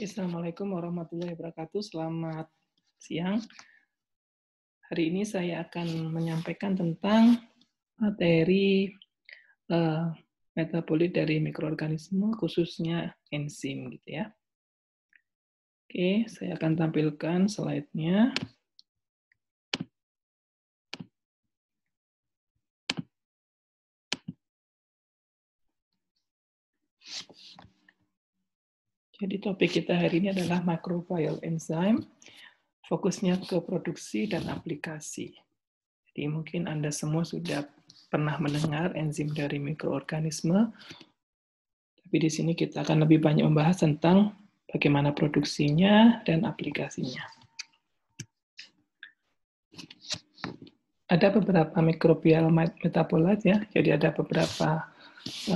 Assalamualaikum warahmatullahi wabarakatuh. Selamat siang. Hari ini saya akan menyampaikan tentang materi metabolit dari mikroorganisme, khususnya enzim, gitu ya. Oke, saya akan tampilkan slide-nya. Jadi topik kita hari ini adalah microbial enzyme, fokusnya ke produksi dan aplikasi. Jadi mungkin Anda semua sudah pernah mendengar enzim dari mikroorganisme, tapi di sini kita akan lebih banyak membahas tentang bagaimana produksinya dan aplikasinya. Ada beberapa mikrobial metabolit ya, jadi ada beberapa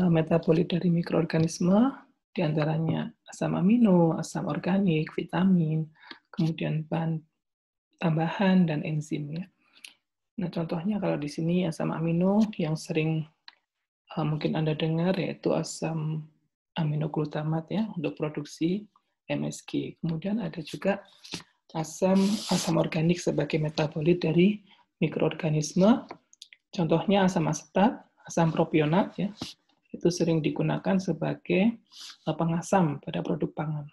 metabolit dari mikroorganisme, diantaranya asam amino, asam organik, vitamin, kemudian bahan tambahan dan enzim ya. Nah, contohnya kalau di sini asam amino yang sering mungkin Anda dengar yaitu asam aminoglutamat ya untuk produksi MSG. Kemudian ada juga asam organik sebagai metabolit dari mikroorganisme. Contohnya asam asetat, asam propionat ya. Itu sering digunakan sebagai pengasam pada produk pangan.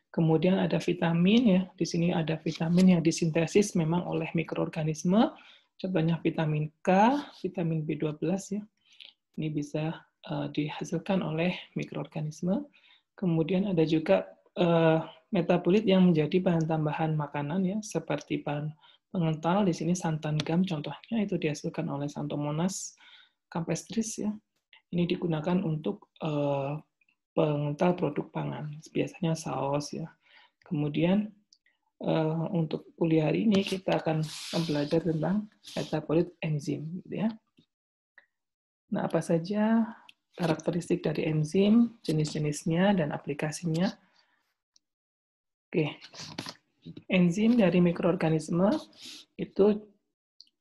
Kemudian ada vitamin ya. Di sini ada vitamin yang disintesis memang oleh mikroorganisme. Contohnya vitamin K, vitamin B12 ya. Ini bisa dihasilkan oleh mikroorganisme. Kemudian ada juga metabolit yang menjadi bahan tambahan makanan ya, seperti bahan pengental. Di sini santan gam contohnya itu dihasilkan oleh Xanthomonas campestris ya. Ini digunakan untuk pengental produk pangan, biasanya saus ya. Kemudian untuk kuliah hari ini kita akan belajar tentang metabolit enzim gitu ya. Nah, apa saja karakteristik dari enzim, jenis-jenisnya, dan aplikasinya? Oke, enzim dari mikroorganisme itu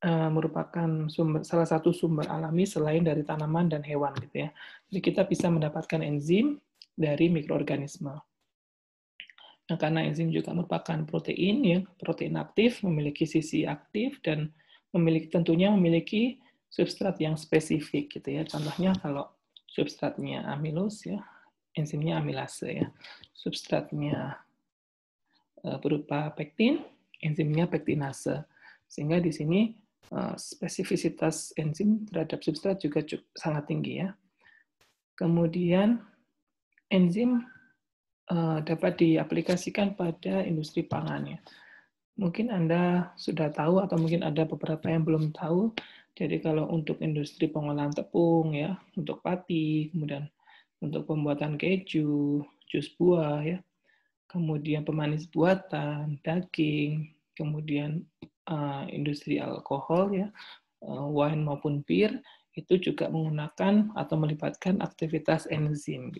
merupakan salah satu sumber alami selain dari tanaman dan hewan, gitu ya. Jadi kita bisa mendapatkan enzim dari mikroorganisme. Nah, karena enzim juga merupakan protein, ya, protein aktif, memiliki sisi aktif dan tentunya memiliki substrat yang spesifik, gitu ya. Contohnya kalau substratnya amilus, ya, enzimnya amilase, ya. Substratnya berupa pektin, enzimnya pektinase. Sehingga di sini spesifisitas enzim terhadap substrat juga sangat tinggi ya. Kemudian enzim dapat diaplikasikan pada industri pangan ya. Mungkin Anda sudah tahu atau mungkin ada beberapa yang belum tahu. Jadi kalau untuk industri pengolahan tepung ya, untuk pati, kemudian untuk pembuatan keju, jus buah ya, kemudian pemanis buatan, daging, kemudian industri alkohol ya, wine maupun bir, itu juga menggunakan atau melibatkan aktivitas enzim.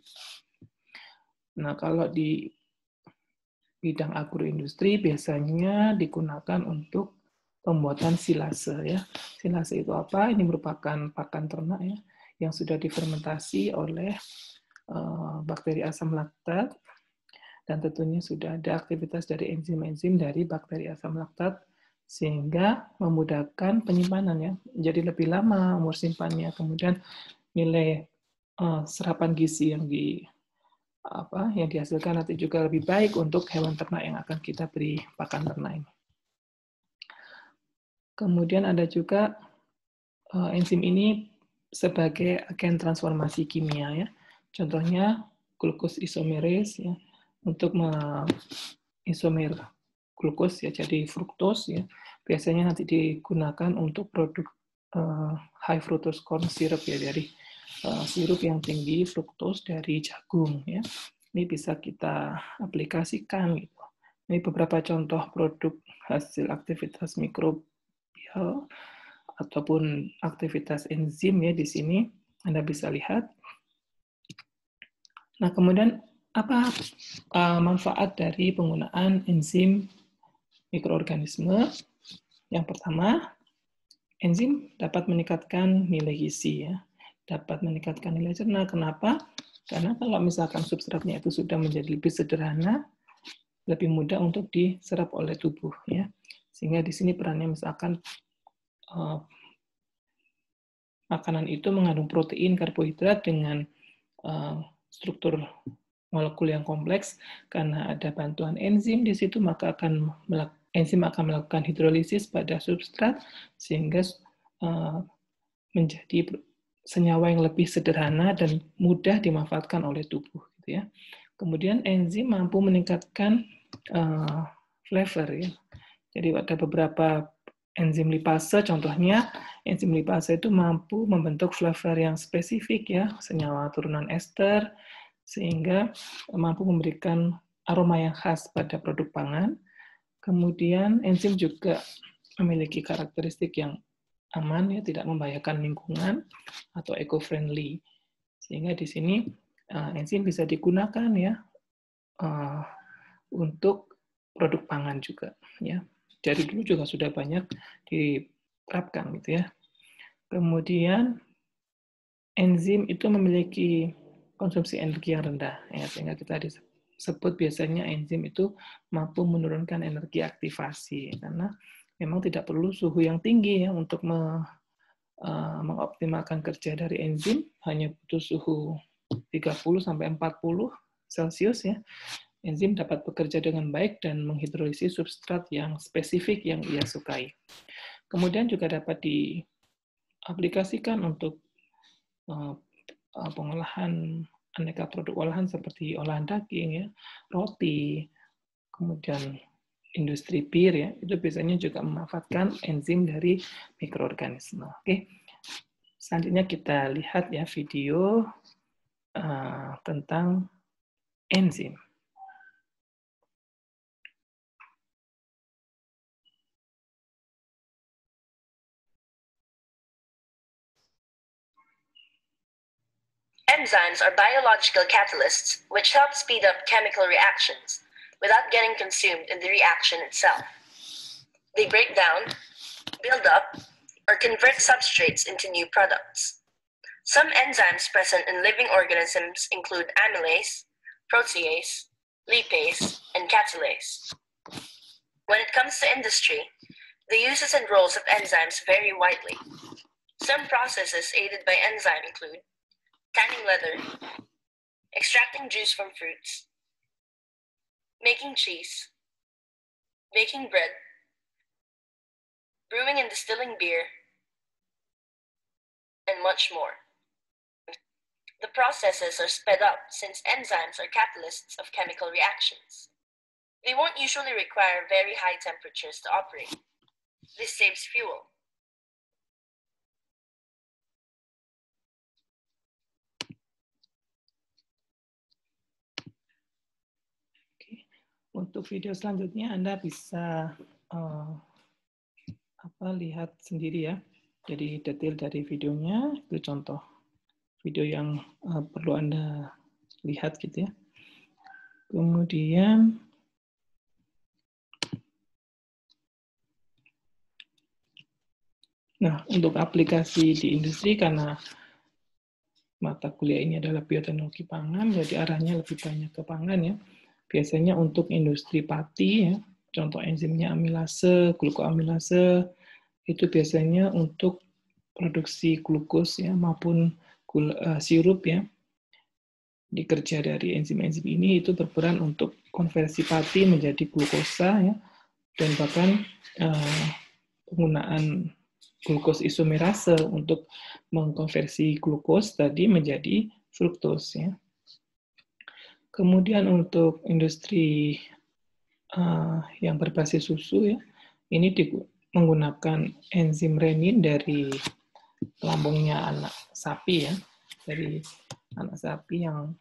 Nah, kalau di bidang agroindustri biasanya digunakan untuk pembuatan silase ya. Silase itu apa? Ini merupakan pakan ternak ya yang sudah difermentasi oleh bakteri asam laktat, dan tentunya sudah ada aktivitas dari enzim-enzim dari bakteri asam laktat sehingga memudahkan penyimpanan ya, jadi lebih lama umur simpannya, kemudian nilai serapan gizi yang dihasilkan nanti juga lebih baik untuk hewan ternak yang akan kita beri pakan ternak ini. Kemudian ada juga enzim ini sebagai agen transformasi kimia ya. Contohnya glukos isomerase ya, untuk isomer glukos ya jadi fruktos ya. Biasanya nanti digunakan untuk produk high fructose corn syrup ya, dari sirup yang tinggi fruktos dari jagung ya. Ini bisa kita aplikasikan gitu. Ini beberapa contoh produk hasil aktivitas mikrobial ataupun aktivitas enzim ya di sini Anda bisa lihat. Nah, kemudian apa manfaat dari penggunaan enzim mikroorganisme? Yang pertama, enzim dapat meningkatkan nilai gizi ya, dapat meningkatkan nilai cerna. Kenapa? Karena kalau misalkan substratnya itu sudah menjadi lebih sederhana, lebih mudah untuk diserap oleh tubuh ya. Sehingga di sini perannya misalkan makanan itu mengandung protein, karbohidrat dengan struktur molekul yang kompleks. Karena ada bantuan enzim di situ, maka enzim akan melakukan hidrolisis pada substrat sehingga menjadi senyawa yang lebih sederhana dan mudah dimanfaatkan oleh tubuh gitu ya. Kemudian enzim mampu meningkatkan flavor ya. Jadi ada beberapa enzim lipase, contohnya enzim lipase itu mampu membentuk flavor yang spesifik ya, senyawa turunan ester, sehingga mampu memberikan aroma yang khas pada produk pangan. Kemudian enzim juga memiliki karakteristik yang aman ya, tidak membahayakan lingkungan atau eco-friendly. Sehingga di sini enzim bisa digunakan ya untuk produk pangan juga ya. Dari dulu juga sudah banyak diterapkan gitu ya. Kemudian enzim itu memiliki konsumsi energi yang rendah ya, sehingga kita disebut biasanya enzim itu mampu menurunkan energi aktivasi karena memang tidak perlu suhu yang tinggi ya untuk mengoptimalkan kerja dari enzim, hanya butuh suhu 30 sampai 40 Celcius ya. Enzim dapat bekerja dengan baik dan menghidrolisis substrat yang spesifik yang ia sukai. Kemudian juga dapat diaplikasikan untuk pengolahan aneka produk olahan seperti olahan daging, ya, roti, kemudian industri bir, ya, itu biasanya juga memanfaatkan enzim dari mikroorganisme. Oke, selanjutnya kita lihat ya video tentang enzim. Enzymes are biological catalysts which help speed up chemical reactions without getting consumed in the reaction itself. They break down, build up, or convert substrates into new products. Some enzymes present in living organisms include amylase, protease, lipase, and catalase. When it comes to industry, the uses and roles of enzymes vary widely. Some processes aided by enzyme include tanning leather, extracting juice from fruits, making cheese, baking bread, brewing and distilling beer, and much more. The processes are sped up since enzymes are catalysts of chemical reactions. They won't usually require very high temperatures to operate. This saves fuel. Untuk video selanjutnya Anda bisa lihat sendiri ya. Jadi detail dari videonya itu contoh video yang perlu Anda lihat gitu ya. Kemudian untuk aplikasi di industri, karena mata kuliah ini adalah bioteknologi pangan, jadi arahnya lebih banyak ke pangan ya. Biasanya untuk industri pati ya, contoh enzimnya amilase, glukoamilase, itu biasanya untuk produksi glukos ya maupun sirup ya. Dikerja dari enzim-enzim ini itu berperan untuk konversi pati menjadi glukosa ya, dan bahkan penggunaan glukos isomerase untuk mengkonversi glukos tadi menjadi fruktos ya. Kemudian untuk industri yang berbasis susu ya, ini menggunakan enzim renin dari lambungnya anak sapi ya, dari anak sapi yang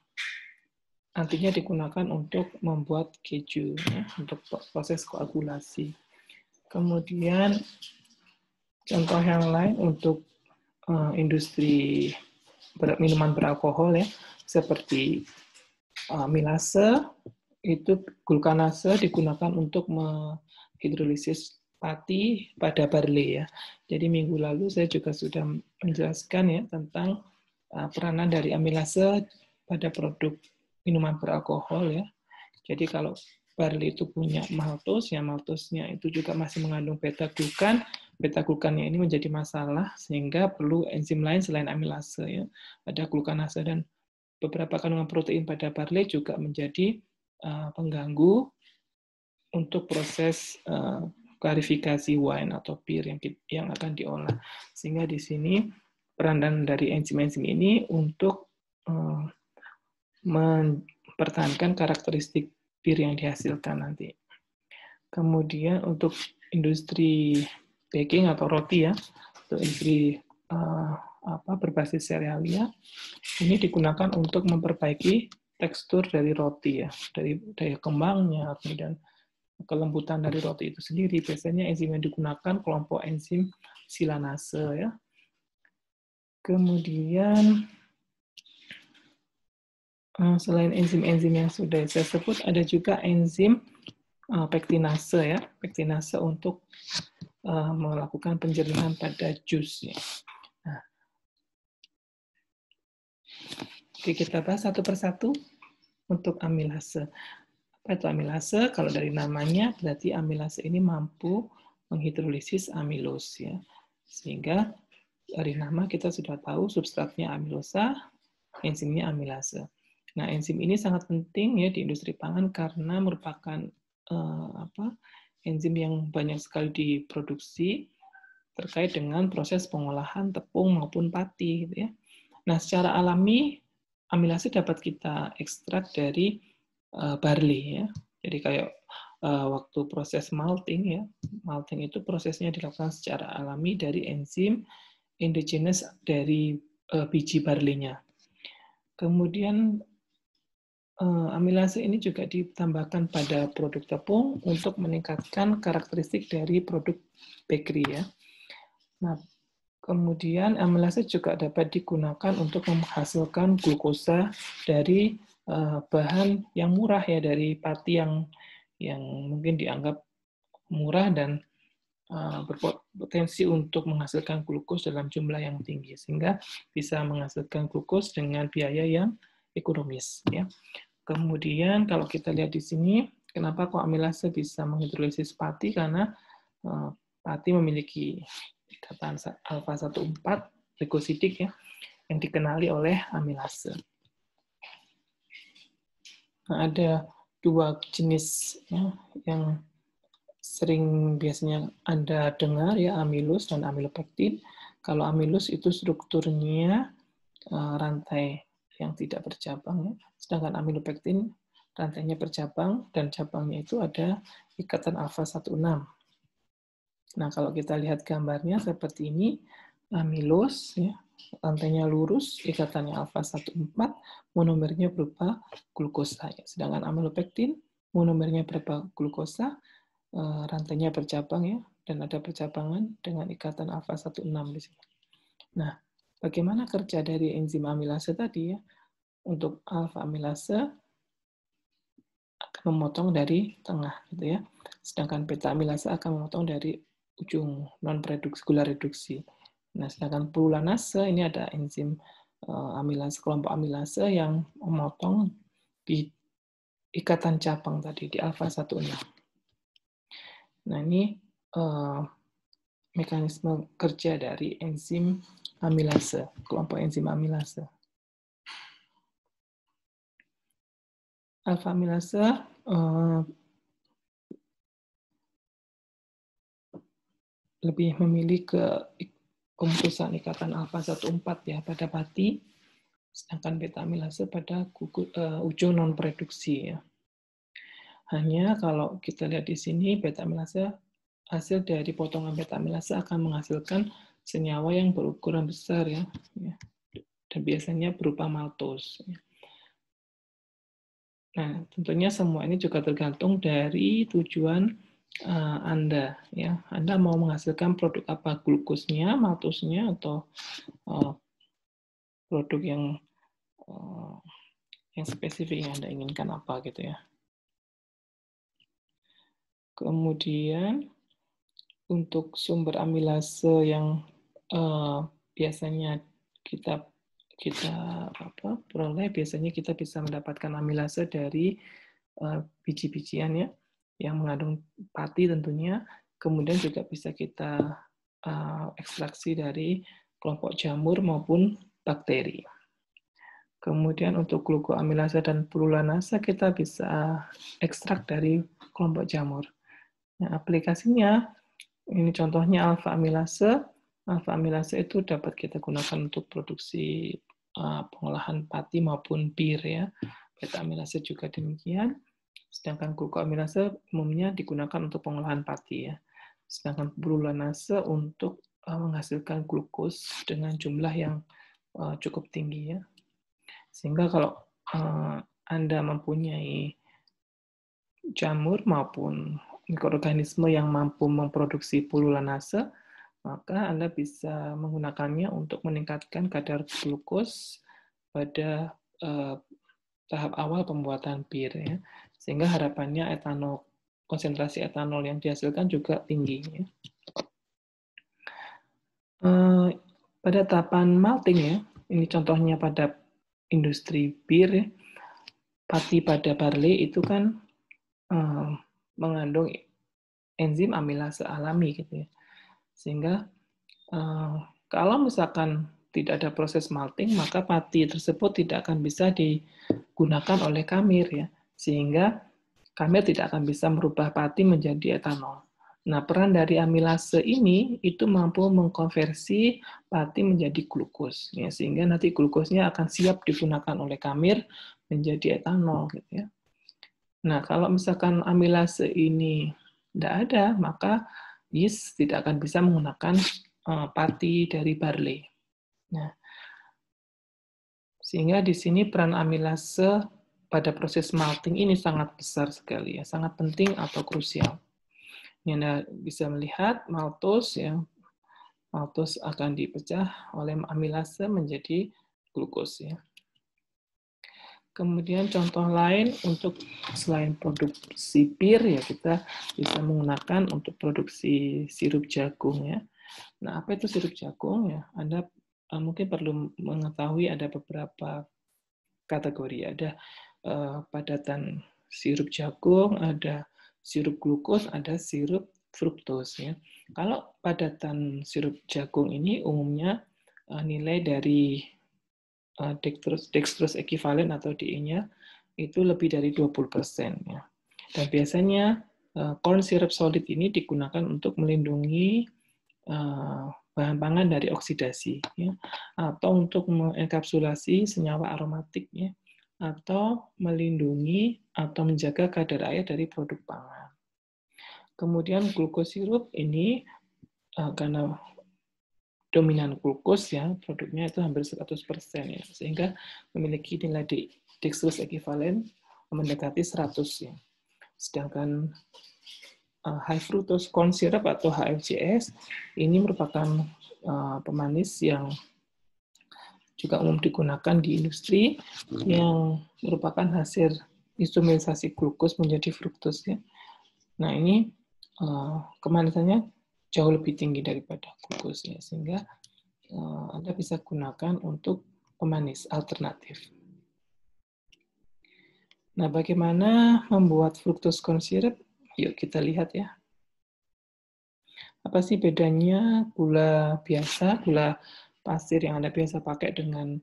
nantinya digunakan untuk membuat keju ya, untuk proses koagulasi. Kemudian contoh yang lain untuk industri minuman beralkohol ya, seperti amilase, itu glukanase digunakan untuk menghidrolisis pati pada barley ya. Jadi minggu lalu saya juga sudah menjelaskan ya tentang peranan dari amilase pada produk minuman beralkohol ya. Jadi kalau barley itu punya maltose, ya maltose-nya itu juga masih mengandung beta-glukan. Beta-glukannya ini menjadi masalah sehingga perlu enzim lain selain amilase, ya. Ada glukanase, dan beberapa kandungan protein pada barley juga menjadi pengganggu untuk proses klarifikasi wine atau bir yang akan diolah. Sehingga di sini peranan dari enzim-enzim ini untuk mempertahankan karakteristik bir yang dihasilkan nanti. Kemudian untuk industri baking atau roti, ya, untuk industri berbasis serealia, ini digunakan untuk memperbaiki tekstur dari roti, ya, dari daya kembangnya, kemudian kelembutan dari roti itu sendiri. Biasanya enzim yang digunakan kelompok enzim silanase, ya. Kemudian selain enzim-enzim yang sudah saya sebut, ada juga enzim pektinase, ya. Pektinase untuk melakukan penjernihan pada jus, ya. Nah, oke, kita bahas satu persatu untuk amilase. Apa itu amilase? Kalau dari namanya, berarti amilase ini mampu menghidrolisis amilos, ya. Sehingga dari nama kita sudah tahu substratnya amilosa, enzimnya amilase. Nah, enzim ini sangat penting, ya, di industri pangan karena merupakan enzim yang banyak sekali diproduksi terkait dengan proses pengolahan tepung maupun pati, gitu, ya. Nah, secara alami amilase dapat kita ekstrak dari barley, ya. Jadi kayak waktu proses malting, ya, malting itu prosesnya dilakukan secara alami dari enzim endogenous dari biji barley-nya. Kemudian amilase ini juga ditambahkan pada produk tepung untuk meningkatkan karakteristik dari produk bakery, ya. Nah, kemudian amilase juga dapat digunakan untuk menghasilkan glukosa dari bahan yang murah, ya, dari pati yang mungkin dianggap murah dan berpotensi untuk menghasilkan glukos dalam jumlah yang tinggi, sehingga bisa menghasilkan glukos dengan biaya yang ekonomis, ya. Kemudian kalau kita lihat di sini, kenapa kok amilase bisa menghidrolisis pati? Karena pati memiliki ikatan alfa 1,4 glikosidik, ya, yang dikenali oleh amilase. Nah, ada dua jenis, ya, yang sering biasanya Anda dengar, ya, amilus dan amilopektin. Kalau amilus itu strukturnya rantai yang tidak bercabang, ya. Sedangkan amilopektin rantainya bercabang dan cabangnya itu ada ikatan alfa 1,6. Nah, kalau kita lihat gambarnya seperti ini, amilus, ya, rantainya lurus, ikatannya alfa 1,4, monomernya berupa glukosa, ya. Sedangkan amilopektin, monomernya berupa glukosa, rantainya bercabang, ya, dan ada percabangan dengan ikatan alfa 1,6 di sini. Nah, bagaimana kerja dari enzim amilase tadi, ya? Untuk alfa amilase akan memotong dari tengah, gitu, ya. Sedangkan beta amilase akan memotong dari ujung non-reduksi, gula reduksi. Nah, sedangkan purulanase ini ada enzim amilase, kelompok amilase yang memotong di ikatan cabang tadi di alfa 1,6. Nah, ini mekanisme kerja dari enzim amilase, kelompok enzim amilase. Alfa amilase lebih memilih ke pemutusan ikatan alfa 1,4, ya, pada pati, sedangkan beta amilase pada ujung non-reduksi, ya. Hanya kalau kita lihat di sini, beta amilase, hasil dari potongan beta amilase akan menghasilkan senyawa yang berukuran besar, ya, dan biasanya berupa maltose, ya. Nah, tentunya semua ini juga tergantung dari tujuan Anda, ya. Anda mau menghasilkan produk apa, glukosnya, maltosnya, atau produk yang spesifik yang Anda inginkan apa, gitu, ya. Kemudian untuk sumber amilase yang biasanya kita peroleh, biasanya kita bisa mendapatkan amilase dari biji-bijian ya, yang mengandung pati tentunya. Kemudian juga bisa kita ekstraksi dari kelompok jamur maupun bakteri. Kemudian untuk glukoamilase dan pululanase kita bisa ekstrak dari kelompok jamur. Nah, aplikasinya ini contohnya alfa amilase. Alfa amilase itu dapat kita gunakan untuk produksi pengolahan pati maupun bir ya. Beta amilase juga demikian. Sedangkan glukoamilase umumnya digunakan untuk pengolahan pati ya. Sedangkan pululanase untuk menghasilkan glukos dengan jumlah yang cukup tinggi ya. Sehingga kalau Anda mempunyai jamur maupun mikroorganisme yang mampu memproduksi pululanase, maka Anda bisa menggunakannya untuk meningkatkan kadar glukos pada tahap awal pembuatan bir ya. Sehingga harapannya konsentrasi etanol yang dihasilkan juga tinggi ya. Pada tahapan malting ya, ini contohnya pada industri bir, pati pada barley itu kan mengandung enzim amilase alami gitu ya. Sehingga kalau misalkan tidak ada proses malting, maka pati tersebut tidak akan bisa digunakan oleh kamir ya. Sehingga kamir tidak akan bisa merubah pati menjadi etanol. Nah, peran dari amilase ini itu mampu mengkonversi pati menjadi glukos, ya, sehingga nanti glukosnya akan siap digunakan oleh kamir menjadi etanol, gitu ya. Nah, kalau misalkan amilase ini tidak ada, maka yeast tidak akan bisa menggunakan pati dari barley. Nah, sehingga di sini peran amilase pada proses malting ini sangat besar sekali, ya, sangat penting atau krusial. Ini Anda bisa melihat maltose ya. Maltose akan dipecah oleh amilase menjadi glukos ya. Kemudian contoh lain untuk selain produksi bir ya, kita bisa menggunakan untuk produksi sirup jagung ya. Nah, apa itu sirup jagung ya? Anda mungkin perlu mengetahui ada beberapa kategori. Ada padatan sirup jagung, ada sirup glukos, ada sirup fruktos ya. Kalau padatan sirup jagung ini umumnya nilai dari dextrose ekivalen atau DE-nya itu lebih dari 20% ya. Dan biasanya corn syrup solid ini digunakan untuk melindungi bahan pangan dari oksidasi ya, atau untuk mengenkapsulasi senyawa aromatik ya, atau melindungi atau menjaga kadar air dari produk pangan. Kemudian glukos sirup ini karena dominan glukos ya, produknya itu hampir 100% ya, sehingga memiliki nilai dextrose ekivalen mendekati 100 ya. Sedangkan high fructose corn syrup atau HFCS ini merupakan pemanis yang juga umum digunakan di industri yang merupakan hasil isomerisasi glukos menjadi fruktos ya. Nah, ini kemanisannya jauh lebih tinggi daripada glukos ya, sehingga Anda bisa gunakan untuk pemanis alternatif. Nah, bagaimana membuat fructose corn syrup? Yuk kita lihat ya. Apa sih bedanya gula biasa, gula pasir yang Anda biasa pakai dengan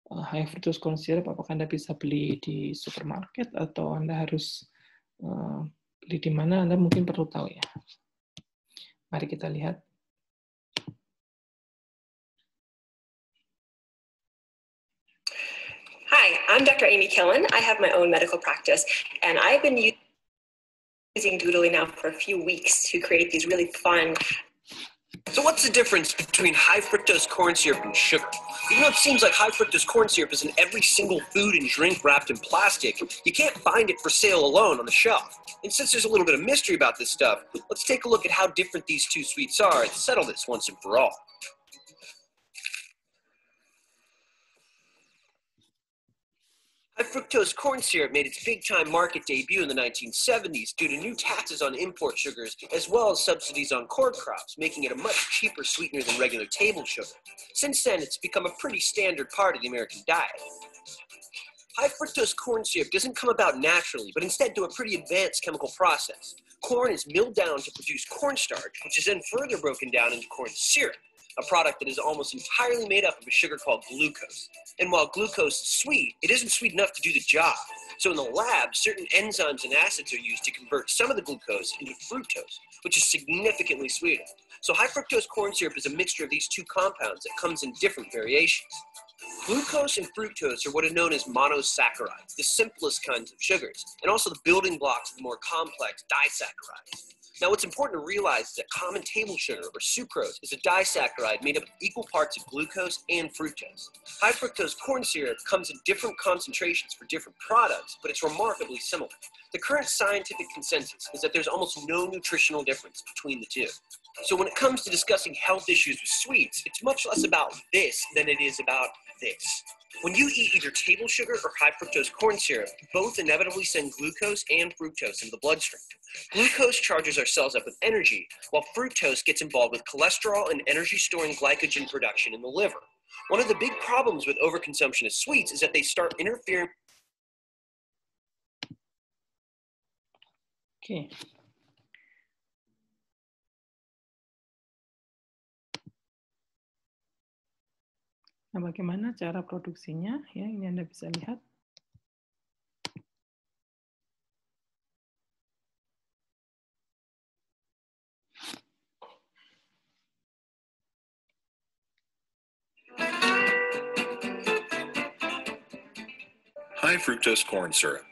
high fructose corn syrup? Apakah Anda bisa beli di supermarket atau Anda harus beli di mana? Anda mungkin perlu tahu ya. Mari kita lihat. Hi, I'm Dr. Amy Killen. I have my own medical practice, and I've been using Doodly now for a few weeks to create these really fun. So what's the difference between high fructose corn syrup and sugar? You know, it seems like high fructose corn syrup is in every single food and drink wrapped in plastic. You can't find it for sale alone on the shelf. And since there's a little bit of mystery about this stuff, let's take a look at how different these two sweets are and settle this once and for all. High fructose corn syrup made its big-time market debut in the 1970s due to new taxes on import sugars, as well as subsidies on corn crops, making it a much cheaper sweetener than regular table sugar. Since then, it's become a pretty standard part of the American diet. High fructose corn syrup doesn't come about naturally, but instead through a pretty advanced chemical process. Corn is milled down to produce cornstarch, which is then further broken down into corn syrup, a product that is almost entirely made up of a sugar called glucose. And while glucose is sweet, it isn't sweet enough to do the job. So in the lab, certain enzymes and acids are used to convert some of the glucose into fructose, which is significantly sweeter. So high fructose corn syrup is a mixture of these two compounds that comes in different variations. Glucose and fructose are what are known as monosaccharides, the simplest kinds of sugars, and also the building blocks of the more complex disaccharides. Now, what's important to realize is that common table sugar, or sucrose, is a disaccharide made up of equal parts of glucose and fructose. High fructose corn syrup comes in different concentrations for different products, but it's remarkably similar. The current scientific consensus is that there's almost no nutritional difference between the two. So when it comes to discussing health issues with sweets, it's much less about this than it is about this. When you eat either table sugar or high fructose corn syrup, both inevitably send glucose and fructose into the bloodstream. Glucose charges our cells up with energy, while fructose gets involved with cholesterol and energy-storing glycogen production in the liver. One of the big problems with overconsumption of sweets is that they start interfering. Oke. Nah, bagaimana cara produksinya? Ya, ini Anda bisa lihat. High fructose corn syrup.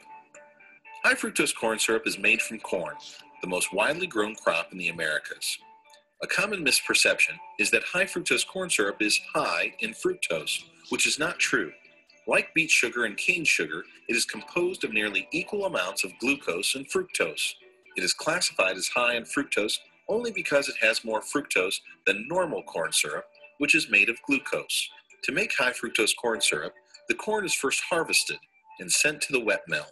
High fructose corn syrup is made from corn, the most widely grown crop in the Americas. A common misperception is that high fructose corn syrup is high in fructose, which is not true. Like beet sugar and cane sugar, it is composed of nearly equal amounts of glucose and fructose. It is classified as high in fructose only because it has more fructose than normal corn syrup, which is made of glucose. To make high fructose corn syrup, the corn is first harvested and sent to the wet mill.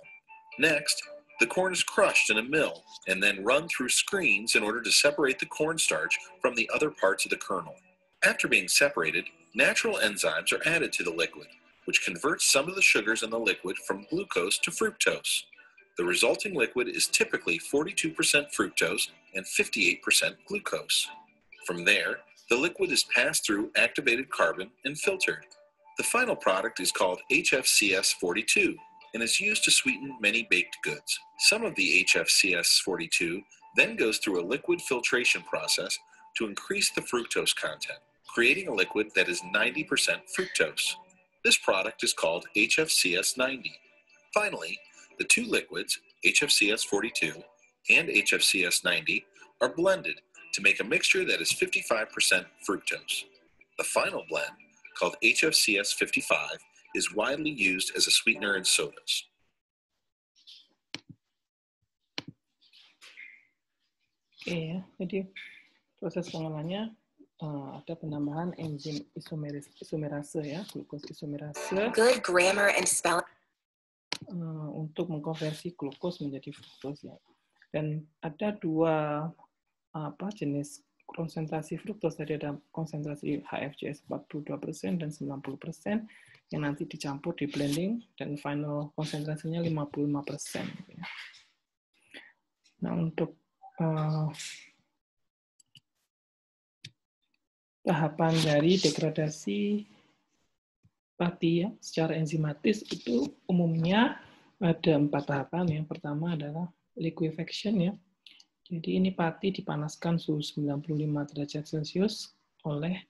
Next, the corn is crushed in a mill and then run through screens in order to separate the cornstarch from the other parts of the kernel. After being separated, natural enzymes are added to the liquid, which converts some of the sugars in the liquid from glucose to fructose. The resulting liquid is typically 42% fructose and 58% glucose. From there, the liquid is passed through activated carbon and filtered. The final product is called HFCS42 and is used to sweeten many baked goods. Some of the HFCS42 then goes through a liquid filtration process to increase the fructose content, creating a liquid that is 90% fructose. This product is called HFCS90. Finally, the two liquids, HFCS42 and HFCS90, are blended to make a mixture that is 55% fructose. The final blend, called HFCS55, is widely used as a sweetener in sodas. Oke ya, jadi proses pengolahannya ada penambahan enzim isomerase ya, glukos isomerase. Good grammar and spelling. Untuk mengkonversi glukos menjadi fruktose ya. Dan ada dua jenis konsentrasi fruktos. Tadi ada konsentrasi HFCS 42% dan 90% yang nanti dicampur di blending dan final konsentrasinya 55%. Ya. Nah, untuk tahapan dari degradasi pati ya, secara enzimatis itu umumnya ada 4 tahapan. Yang pertama adalah liquefaction ya. Jadi ini pati dipanaskan suhu 95 derajat Celcius oleh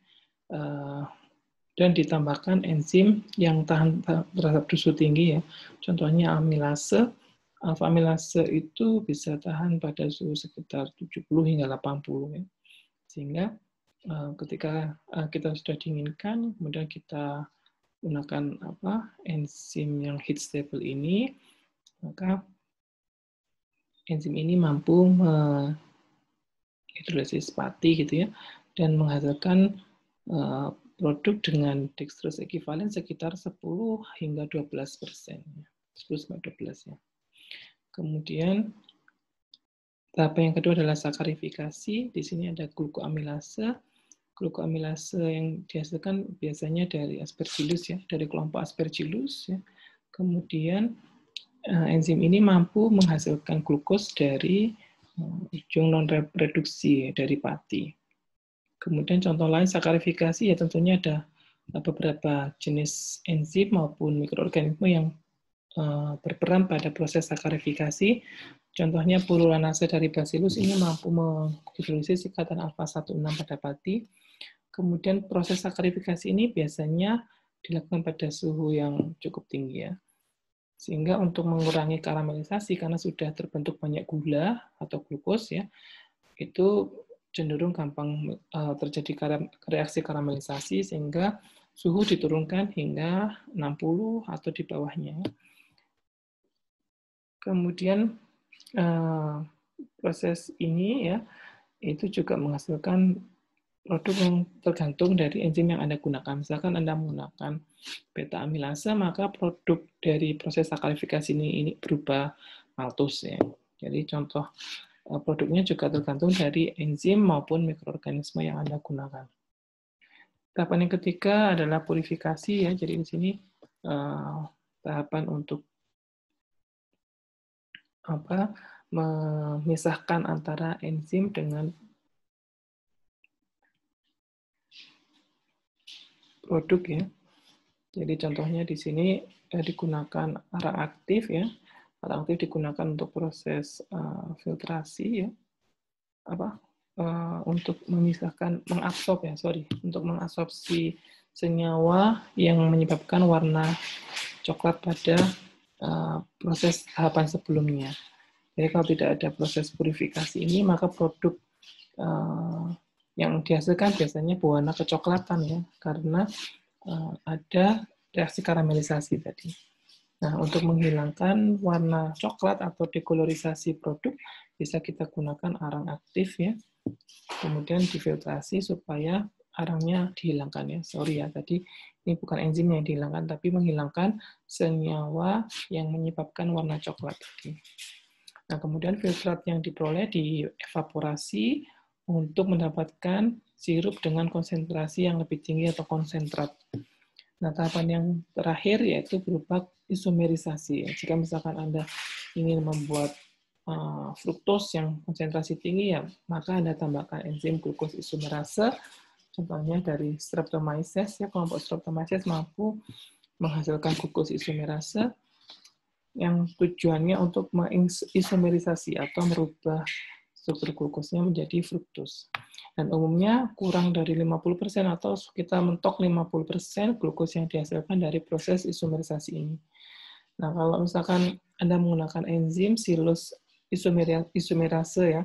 dan ditambahkan enzim yang tahan terhadap suhu tinggi ya. Contohnya amilase. Alfa amilase itu bisa tahan pada suhu sekitar 70 hingga 80 ya. Sehingga ketika kita sudah dinginkan, kemudian kita gunakan enzim yang heat stable ini, maka enzim ini mampu menghidrolisis pati gitu ya, dan menghasilkan produk dengan dextrose ekivalen sekitar 10 hingga 12%. 10-12 ya. Kemudian tahap yang kedua adalah sakarifikasi. Di sini ada glukoamilase. Glukoamilase yang dihasilkan biasanya dari Aspergillus ya, dari kelompok Aspergillus ya. Kemudian enzim ini mampu menghasilkan glukos dari ujung non-reduksi dari pati. Kemudian contoh lain sakarifikasi ya tentunya ada beberapa jenis enzim maupun mikroorganisme yang berperan pada proses sakarifikasi. Contohnya puluranase dari Bacillus ini mampu menghidrolisis ikatan alfa-1,6 pada pati. Kemudian proses sakarifikasi ini biasanya dilakukan pada suhu yang cukup tinggi ya. Sehingga untuk mengurangi karamelisasi karena sudah terbentuk banyak gula atau glukos ya, itu cenderung gampang terjadi reaksi karamelisasi sehingga suhu diturunkan hingga 60 atau di bawahnya. Kemudian proses ini ya itu juga menghasilkan produk yang tergantung dari enzim yang Anda gunakan. Misalkan Anda menggunakan beta amilase, maka produk dari proses sakarifikasi ini berupa maltos ya. Jadi contoh produknya juga tergantung dari enzim maupun mikroorganisme yang Anda gunakan. Tahapan yang ketiga adalah purifikasi ya. Jadi di sini tahapan untuk memisahkan antara enzim dengan produk ya. Jadi contohnya di sini digunakan arang aktif ya. Arang aktif digunakan untuk proses filtrasi ya. Untuk memisahkan untuk mengabsorpsi senyawa yang menyebabkan warna coklat pada proses tahapan sebelumnya. Jadi kalau tidak ada proses purifikasi ini, maka produk yang dihasilkan biasanya berwarna kecoklatan ya, karena ada reaksi karamelisasi tadi. Nah, untuk menghilangkan warna coklat atau dekolorisasi produk, bisa kita gunakan arang aktif ya. Kemudian difiltrasi supaya arangnya dihilangkan ya. Sorry ya, tadi ini bukan enzim yang dihilangkan, tapi menghilangkan senyawa yang menyebabkan warna coklat tadi. Nah, kemudian filtrat yang diperoleh dievaporasi untuk mendapatkan sirup dengan konsentrasi yang lebih tinggi atau konsentrat. Nah, tahapan yang terakhir yaitu berupa isomerisasi. Jika misalkan Anda ingin membuat fruktos yang konsentrasi tinggi, ya maka Anda tambahkan enzim glukos isomerase. Contohnya dari Streptomyces, ya kelompok Streptomyces mampu menghasilkan glukos isomerase yang tujuannya untuk mengisomerisasi atau merubah struktur glukosnya menjadi fruktos. Dan umumnya kurang dari 50% atau kita mentok 50% glukos yang dihasilkan dari proses isomerisasi ini. Nah, kalau misalkan Anda menggunakan enzim silus isomerase ya,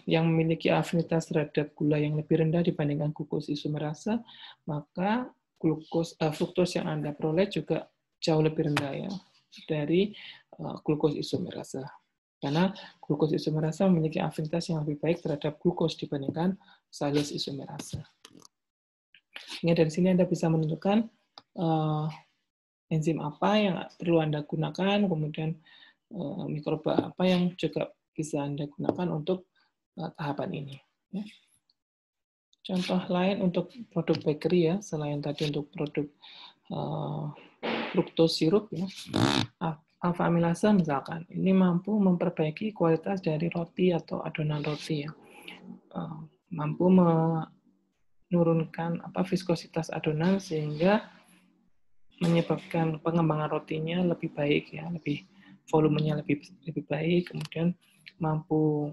yang memiliki afinitas terhadap gula yang lebih rendah dibandingkan glukos isomerase, maka fruktos yang Anda peroleh juga jauh lebih rendah ya dari glukos isomerase. Karena glukos isomerase memiliki afinitas yang lebih baik terhadap glukos dibandingkan silus isomerase. Sehingga dari sini Anda bisa menentukan enzim apa yang perlu Anda gunakan, kemudian mikroba apa yang juga bisa Anda gunakan untuk tahapan ini. Ya. Contoh lain untuk produk bakery ya, selain tadi untuk produk fructose sirup ya, alfa amilase misalkan, ini mampu memperbaiki kualitas dari roti atau adonan roti ya, mampu menurunkan viskositas adonan sehingga menyebabkan pengembangan rotinya lebih baik ya, volumenya lebih baik, kemudian mampu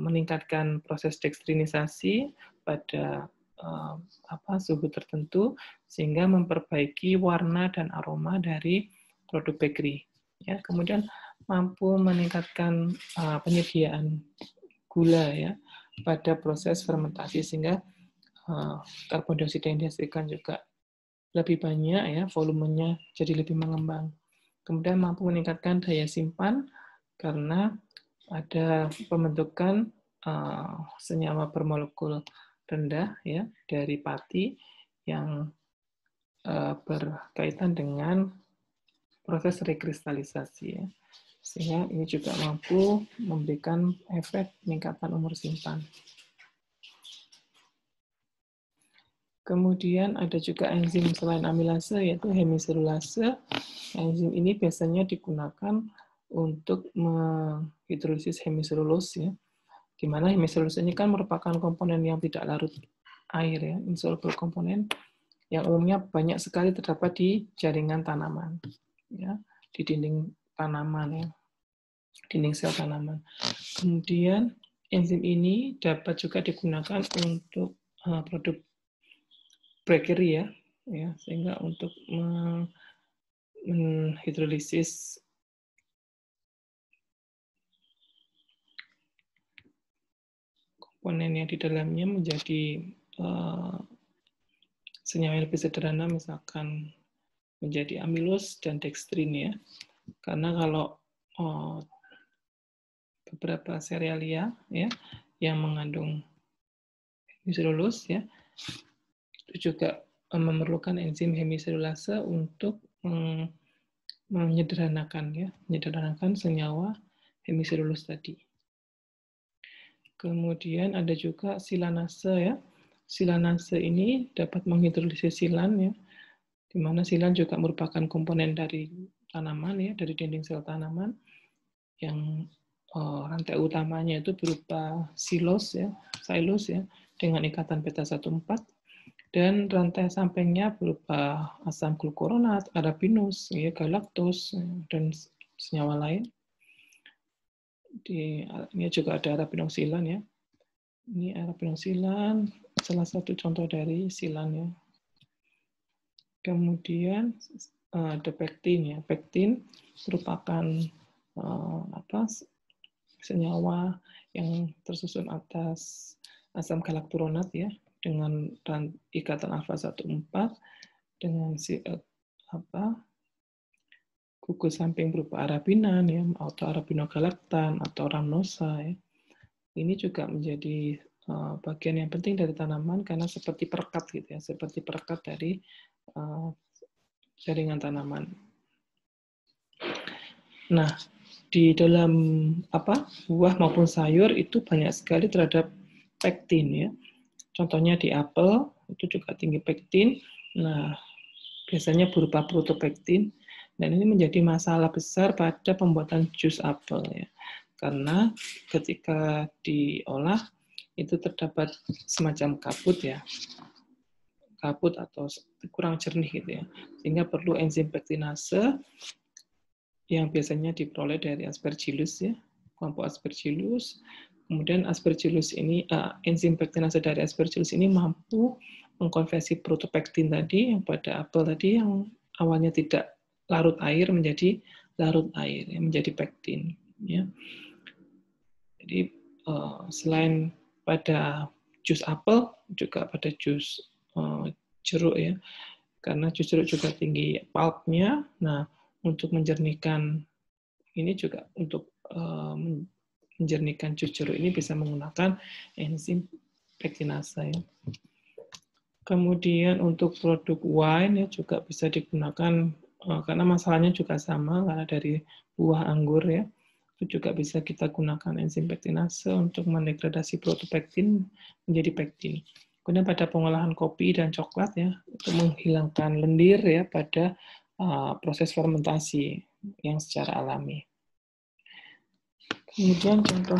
meningkatkan proses dekstrinisasi pada suhu tertentu sehingga memperbaiki warna dan aroma dari produk bakery. Ya, kemudian mampu meningkatkan penyediaan gula ya pada proses fermentasi sehingga karbon dioksida yang dihasilkan juga lebih banyak ya, volumenya jadi lebih mengembang. Kemudian mampu meningkatkan daya simpan karena ada pembentukan senyawa bermolekul rendah ya dari pati yang berkaitan dengan proses rekristalisasi ya. Sehingga ini juga mampu memberikan efek peningkatan umur simpan. Kemudian ada juga enzim selain amilase, yaitu hemiselulase. Enzim ini biasanya digunakan untuk menghidrolisis hemiselulose, ya. Di mana hemiselulose ini kan merupakan komponen yang tidak larut air, ya, insoluble komponen, yang umumnya banyak sekali terdapat di jaringan tanaman, ya, di dinding tanaman, ya, dinding sel tanaman. Kemudian enzim ini dapat juga digunakan untuk produk bakery, ya, sehingga untuk menghidrolisis komponen yang di dalamnya menjadi senyawa yang lebih sederhana, misalkan menjadi amilose dan dextrin, ya. Karena kalau beberapa serealia, ya, yang mengandung hemiselulose, ya, itu juga memerlukan enzim hemiselulase untuk menyederhanakan senyawa hemiselulose tadi. Kemudian ada juga silanase, ya. Silanase ini dapat menghidrolisis silan, ya, di mana silan juga merupakan komponen dari tanaman, ya, dari dinding sel tanaman, yang rantai utamanya itu berupa silos, ya, silose, ya, dengan ikatan beta 1,4, dan rantai sampingnya berupa asam glukuronat, arabinose, ya, galaktos, dan senyawa lain. Ini juga ada arabinoksilan, ya. Ini arabinoksilan, salah satu contoh dari silan, ya. Kemudian ada pektin, ya. Pektin merupakan senyawa yang tersusun atas asam galakturonat, ya, dengan ikatan alfa 1,4 dengan gugus samping berupa arabinan, ya, atau arabinogalaktan atau rhamnosa, ya. Ini juga menjadi bagian yang penting dari tanaman karena seperti perekat, gitu, ya, seperti perekat dari jaringan tanaman. Nah, di dalam buah maupun sayur itu banyak sekali terhadap pektin, ya. Contohnya di apel itu juga tinggi pektin. Nah, biasanya berupa protopektin, dan ini menjadi masalah besar pada pembuatan jus apel, ya. Karena ketika diolah itu terdapat semacam kabut, ya. Kabut atau kurang jernih, gitu, ya. Sehingga perlu enzim pektinase yang biasanya diperoleh dari Aspergillus, ya, kelompok Aspergillus. Kemudian Aspergillus ini, enzim pektinase dari Aspergillus ini mampu mengkonversi protopektin tadi yang pada apel tadi yang awalnya tidak larut air menjadi larut air, ya, menjadi pektin, ya. Jadi selain pada jus apel, juga pada jus jeruk, ya, karena jus jeruk juga tinggi pulpnya. Nah, untuk menjernihkan ini juga untuk menjernihkan jus jeruk ini bisa menggunakan enzim pektinase, ya. Kemudian untuk produk wine, ya, juga bisa digunakan karena masalahnya juga sama karena dari buah anggur, ya. Itu juga bisa kita gunakan enzim pektinase untuk mendegradasi protopektin menjadi pektin. Kemudian pada pengolahan kopi dan coklat, ya, untuk menghilangkan lendir, ya, pada proses fermentasi yang secara alami. Kemudian contoh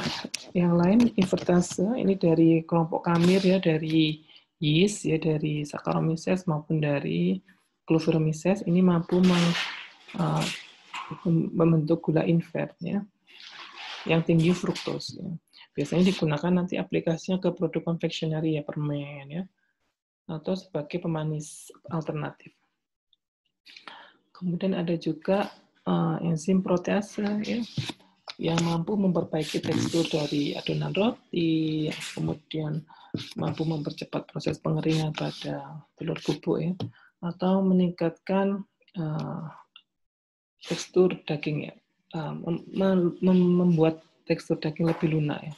yang lain, invertase, ini dari kelompok kamir, ya, dari yeast, ya, dari Saccharomyces maupun dari Cloveromyces, ini mampu membentuk gula invert, ya, yang tinggi fruktos, ya. Biasanya digunakan nanti aplikasinya ke produk konfeksioneri, ya, permen, ya, atau sebagai pemanis alternatif. Kemudian ada juga enzim protease, ya, yang mampu memperbaiki tekstur dari adonan roti, kemudian mampu mempercepat proses pengeringan pada telur bubuk, ya, atau meningkatkan tekstur daging, ya, membuat tekstur daging lebih lunak, ya.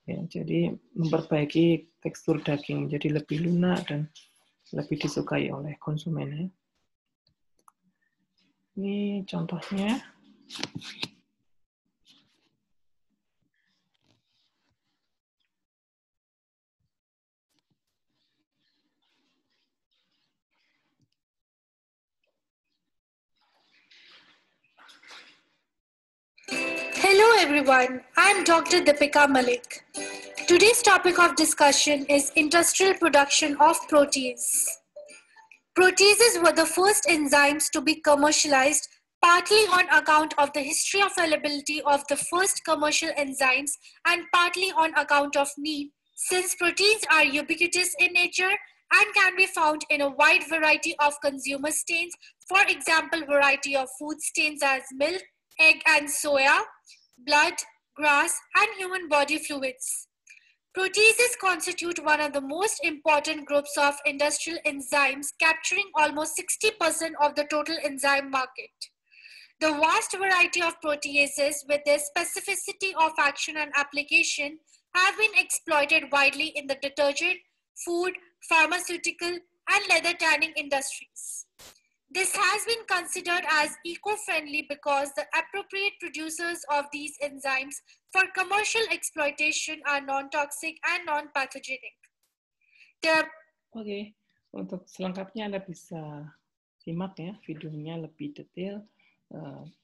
Ya, jadi memperbaiki tekstur daging menjadi lebih lunak dan lebih disukai oleh konsumen, ya. Ini contohnya. everyone, I'm Dr. Deepika Malik. Today's topic of discussion is industrial production of protease. Proteases were the first enzymes to be commercialized, partly on account of the history of availability of the first commercial enzymes and partly on account of need, since proteins are ubiquitous in nature and can be found in a wide variety of consumer stains, for example, variety of food stains as milk, egg and soya, blood, grass, and human body fluids. Proteases constitute one of the most important groups of industrial enzymes, capturing almost 60% of the total enzyme market. The vast variety of proteases with their specificity of action and application have been exploited widely in the detergent, food, pharmaceutical, and leather tanning industries. This has been considered as eco-friendly because the appropriate producers of these enzymes for commercial exploitation are non-toxic and non-pathogenic. Oke, untuk selengkapnya Anda bisa simak ya videonya lebih detail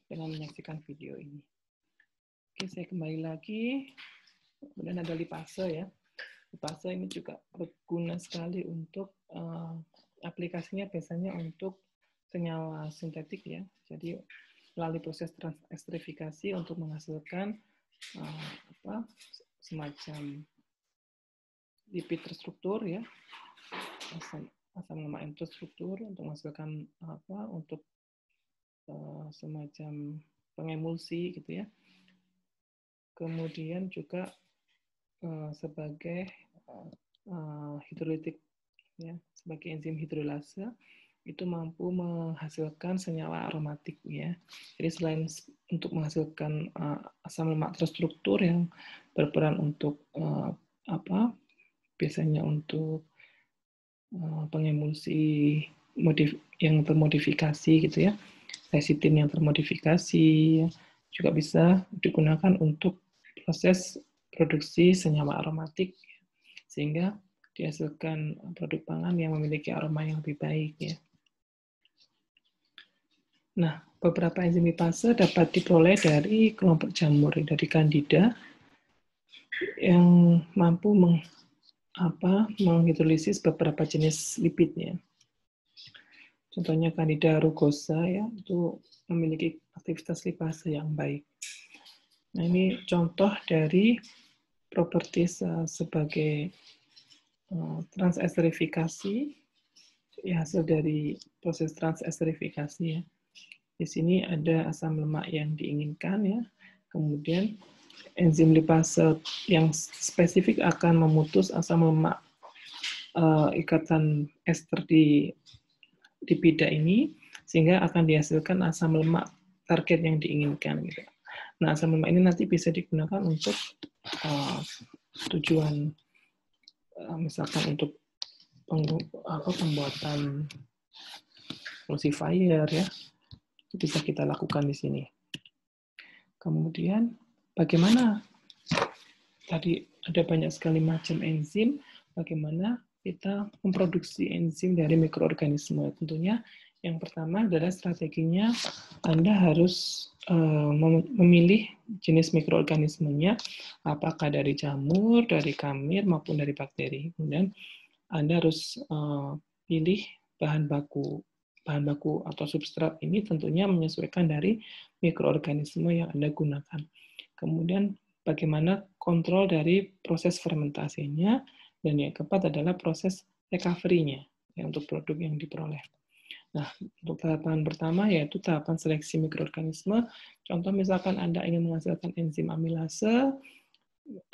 dengan menyaksikan video ini. Oke, saya kembali lagi. Kemudian ada lipase ya. Lipase ini juga berguna sekali untuk aplikasinya biasanya untuk senyawa sintetik ya. Jadi melalui proses transekstrifikasi untuk menghasilkan semacam lipid terstruktur ya. Asam lemak terstruktur untuk menghasilkan untuk semacam pengemulsi gitu ya. Kemudian juga sebagai hidrolitik ya, sebagai enzim hidrolase itu mampu menghasilkan senyawa aromatik ya. Jadi selain untuk menghasilkan asam lemak terstruktur yang berperan untuk biasanya untuk pengemulsi yang termodifikasi gitu ya, lecitin yang termodifikasi juga bisa digunakan untuk proses produksi senyawa aromatik sehingga dihasilkan produk pangan yang memiliki aroma yang lebih baik ya. Nah, beberapa enzim lipase dapat diperoleh dari kelompok jamur, dari Candida, yang mampu menghidrolisis beberapa jenis lipidnya. Contohnya Candida rugosa ya, itu memiliki aktivitas lipase yang baik. Nah, ini contoh dari properties sebagai transesterifikasi, ya, hasil dari proses transesterifikasi ya. Di sini ada asam lemak yang diinginkan ya. Kemudian enzim lipase yang spesifik akan memutus asam lemak ikatan ester di lipida ini sehingga akan dihasilkan asam lemak target yang diinginkan gitu. Nah, asam lemak ini nanti bisa digunakan untuk tujuan misalkan untuk pembuatan emulsifier ya. Bisa kita lakukan di sini. Kemudian bagaimana tadi ada banyak sekali macam enzim, bagaimana kita memproduksi enzim dari mikroorganisme. Tentunya yang pertama adalah strateginya Anda harus memilih jenis mikroorganismenya, apakah dari jamur, dari kamir, maupun dari bakteri. Kemudian Anda harus pilih bahan baku atau substrat ini tentunya menyesuaikan dari mikroorganisme yang Anda gunakan. Kemudian bagaimana kontrol dari proses fermentasinya, dan yang keempat adalah proses recovery-nya ya, untuk produk yang diperoleh. Nah, untuk tahapan pertama yaitu tahapan seleksi mikroorganisme. Contoh misalkan Anda ingin menghasilkan enzim amilase,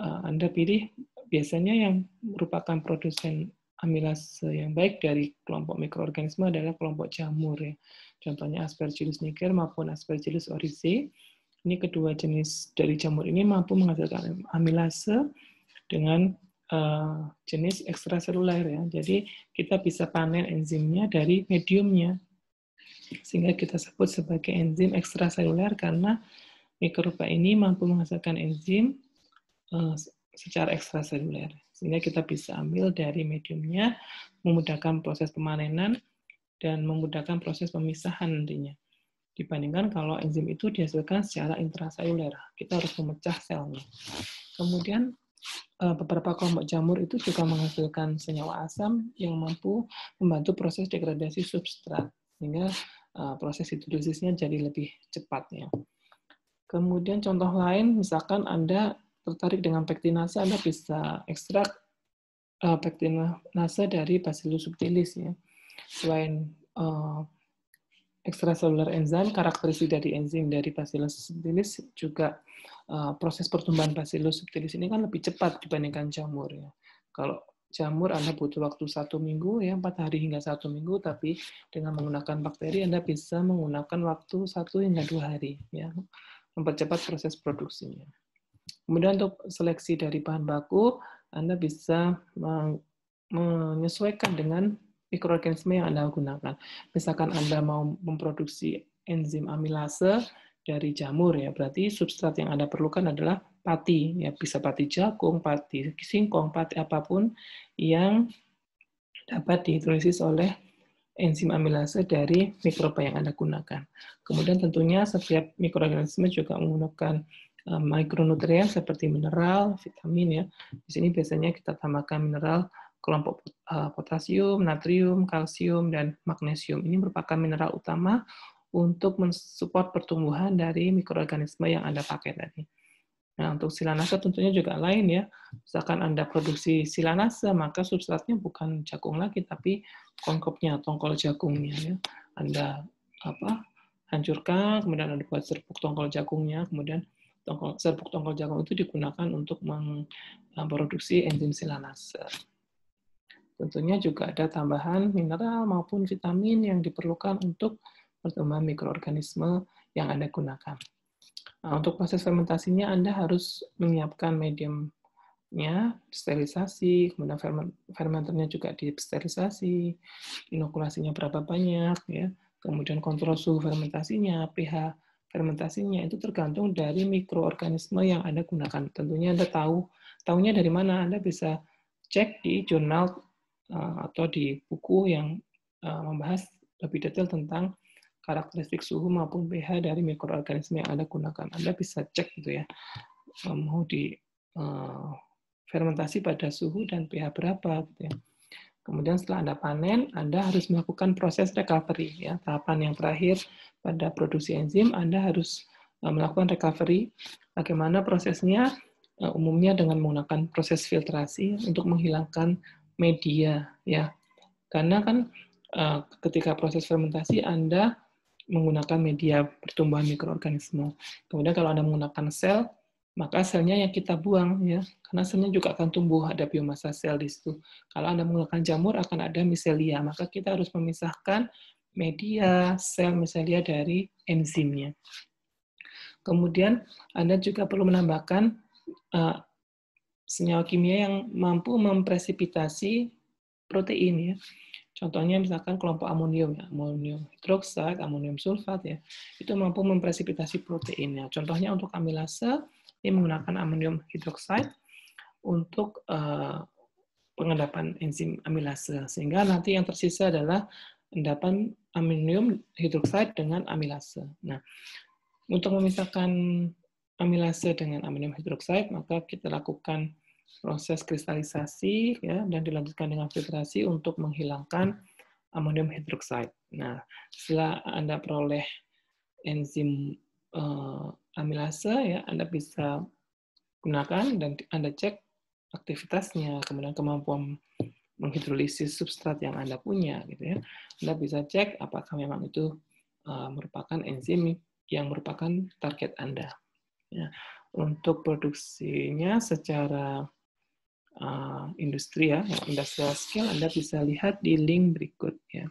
Anda pilih biasanya yang merupakan produsen amilase yang baik dari kelompok mikroorganisme adalah kelompok jamur ya. Contohnya Aspergillus niger maupun Aspergillus oryzae. Ini kedua jenis dari jamur ini mampu menghasilkan amilase dengan jenis ekstraseluler ya. Jadi kita bisa panen enzimnya dari mediumnya. Sehingga kita sebut sebagai enzim ekstraseluler karena mikroba ini mampu menghasilkan enzim secara ekstraseluler. Sehingga kita bisa ambil dari mediumnya, memudahkan proses pemanenan, dan memudahkan proses pemisahan nantinya. dibandingkan kalau enzim itu dihasilkan secara intraseluler. Kita harus memecah selnya. Kemudian beberapa kelompok jamur itu juga menghasilkan senyawa asam yang mampu membantu proses degradasi substrat, sehingga proses hidrolizisnya jadi lebih cepat. Ya. Kemudian contoh lain, misalkan Anda tertarik dengan pektinase, Anda bisa ekstrak pektinase dari Bacillus subtilis. Ya. Selain ekstraseluler enzim, karakteristik dari enzim dari Bacillus subtilis juga proses pertumbuhan Bacillus subtilis ini kan lebih cepat dibandingkan jamur. Ya. Kalau jamur Anda butuh waktu 1 minggu, ya 4 hari hingga 1 minggu, tapi dengan menggunakan bakteri Anda bisa menggunakan waktu 1 hingga 2 hari, ya, mempercepat proses produksinya. Kemudian untuk seleksi dari bahan baku, Anda bisa menyesuaikan dengan mikroorganisme yang Anda gunakan. Misalkan Anda mau memproduksi enzim amilase dari jamur, ya berarti substrat yang Anda perlukan adalah pati, ya bisa pati jagung, pati singkong, pati apapun yang dapat dihidrolisis oleh enzim amilase dari mikroba yang Anda gunakan. Kemudian tentunya setiap mikroorganisme juga menggunakan mikronutrien seperti mineral, vitamin, ya. Di sini biasanya kita tambahkan mineral kelompok potasium, natrium, kalsium, dan magnesium. Ini merupakan mineral utama untuk mensupport pertumbuhan dari mikroorganisme yang Anda pakai tadi. Nah, untuk silanase tentunya juga lain, ya. Misalkan Anda produksi silanase, maka substratnya bukan jagung lagi, tapi kongkopnya, tongkol jagungnya. Ya. Anda hancurkan, kemudian Anda buat serbuk tongkol jagungnya, kemudian serbuk tongkol jagung itu digunakan untuk memproduksi enzim silanase. Tentunya juga ada tambahan mineral maupun vitamin yang diperlukan untuk pertumbuhan mikroorganisme yang Anda gunakan. Nah, untuk proses fermentasinya Anda harus menyiapkan mediumnya, sterilisasi, kemudian fermenternya juga disterilisasi, inokulasinya berapa banyak, ya, kemudian kontrol suhu fermentasinya, pH fermentasinya, itu tergantung dari mikroorganisme yang Anda gunakan. Tentunya Anda tahunya dari mana, Anda bisa cek di jurnal atau di buku yang membahas lebih detail tentang karakteristik suhu maupun pH dari mikroorganisme yang Anda gunakan. Anda bisa cek gitu ya, mau di fermentasi pada suhu dan pH berapa gitu ya. Kemudian setelah Anda panen, Anda harus melakukan proses recovery, ya. Tahapan yang terakhir pada produksi enzim, Anda harus melakukan recovery. Bagaimana prosesnya? Umumnya dengan menggunakan proses filtrasi untuk menghilangkan media, ya. Karena kan ketika proses fermentasi Anda menggunakan media pertumbuhan mikroorganisme. Kemudian kalau Anda menggunakan sel, maka selnya yang kita buang, ya, karena selnya juga akan tumbuh, ada biomasa sel di situ. Kalau Anda menggunakan jamur akan ada miselia, maka kita harus memisahkan media sel miselia dari enzimnya. Kemudian Anda juga perlu menambahkan senyawa kimia yang mampu mempresipitasi protein, ya. Contohnya misalkan kelompok amonium, ya, amonium hidroksida, amonium sulfat, ya, itu mampu mempresipitasi proteinnya. Contohnya untuk amilase, ini menggunakan amonium hidroksida untuk pengendapan enzim amilase, sehingga nanti yang tersisa adalah endapan amonium hidroksida dengan amilase. Nah, untuk memisahkan amilase dengan amonium hidroksida, maka kita lakukan proses kristalisasi, ya, dan dilanjutkan dengan filtrasi untuk menghilangkan amonium hidroksida. Nah, setelah Anda peroleh enzim amilase, ya, Anda bisa gunakan dan Anda cek aktivitasnya, kemudian kemampuan menghidrolisis substrat yang Anda punya, gitu ya. Anda bisa cek apakah memang itu merupakan enzim yang merupakan target Anda. Ya. Untuk produksinya secara industri, ya, industrial scale, Anda bisa lihat di link berikut, ya.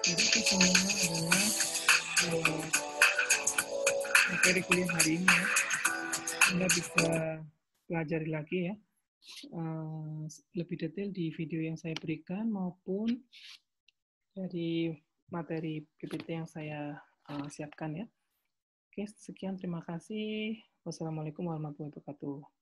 Jadi itu semua adalah materi kuliah hari ini ya. Anda bisa pelajari lagi ya lebih detail di video yang saya berikan maupun dari materi PPT yang saya siapkan ya. Oke, sekian, terima kasih. Wassalamualaikum warahmatullahi wabarakatuh.